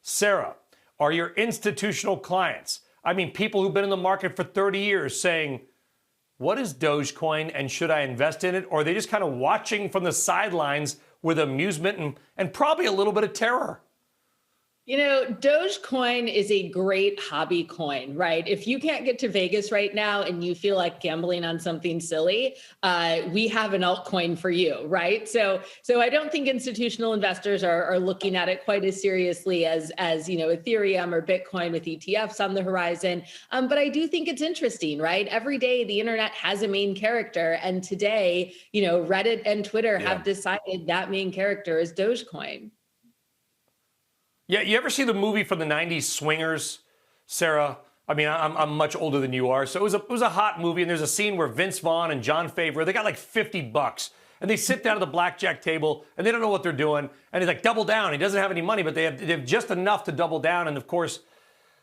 Sarah, are your institutional clients, I mean, people who've been in the market for 30 years saying, what is Dogecoin and should I invest in it? Or are they just kind of watching from the sidelines with amusement and probably a little bit of terror? You know, Dogecoin is a great hobby coin, right? If you can't get to Vegas right now and you feel like gambling on something silly, we have an altcoin for you, right? So I don't think institutional investors are looking at it quite as seriously as Ethereum or Bitcoin with ETFs on the horizon. But I do think it's interesting, right? Every day the internet has a main character, and today, Reddit and Twitter have decided that main character is Dogecoin. Yeah, you ever see the movie from the 90s, Swingers, Sarah? I mean, I'm much older than you are, so it was a hot movie, and there's a scene where Vince Vaughn and John Favreau, they got like $50, and they sit down at the blackjack table, and they don't know what they're doing, and he's like, double down. He doesn't have any money, but they have just enough to double down, and of course,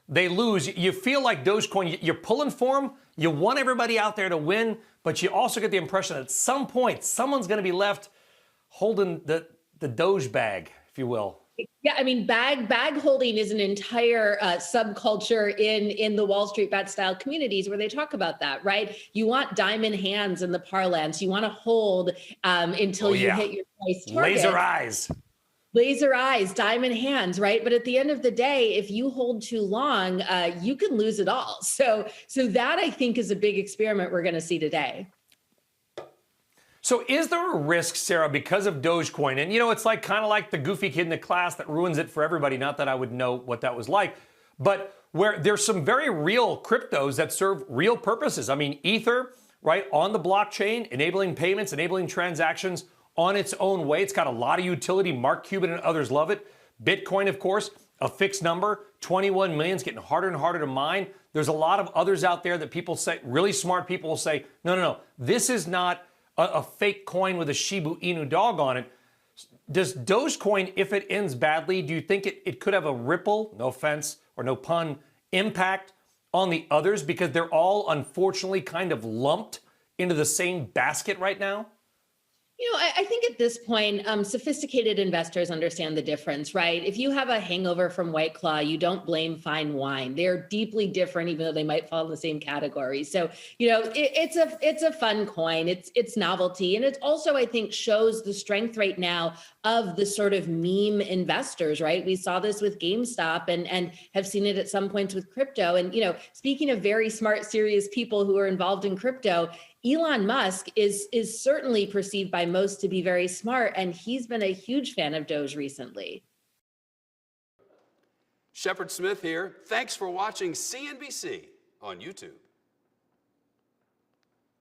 they lose. You feel like Dogecoin, you're pulling for them, you want everybody out there to win, but you also get the impression that at some point, someone's going to be left holding the Doge bag, if you will. Yeah, I mean, bag holding is an entire subculture in the Wall Street bet style communities where they talk about that, right? You want diamond hands in the parlance. You want to hold until you hit your price target. Laser eyes, diamond hands, right? But at the end of the day, if you hold too long, you can lose it all. So that, I think, is a big experiment we're going to see today. So is there a risk, Sarah, because of Dogecoin? And, it's like kind of like the goofy kid in the class that ruins it for everybody. Not that I would know what that was like, but where there's some very real cryptos that serve real purposes. I mean, Ether, right, on the blockchain, enabling payments, enabling transactions on its own way. It's got a lot of utility. Mark Cuban and others love it. Bitcoin, of course, a fixed number, 21 million. It's getting harder and harder to mine. There's a lot of others out there that people say, really smart people will say, no, this is not a fake coin with a Shiba Inu dog on it. Does Dogecoin, if it ends badly, do you think it could have a ripple, no offense or no pun, impact on the others because they're all unfortunately kind of lumped into the same basket right now? I think at this point, sophisticated investors understand the difference, right? If you have a hangover from White Claw, you don't blame fine wine. They're deeply different, even though they might fall in the same category. So, it's a fun coin. It's novelty. And it also, I think, shows the strength right now of the sort of meme investors, right? We saw this with GameStop and have seen it at some points with crypto. And, speaking of very smart, serious people who are involved in crypto, Elon Musk is certainly perceived by most to be very smart, and he's been a huge fan of Doge recently. Shepard Smith here. Thanks for watching CNBC on YouTube.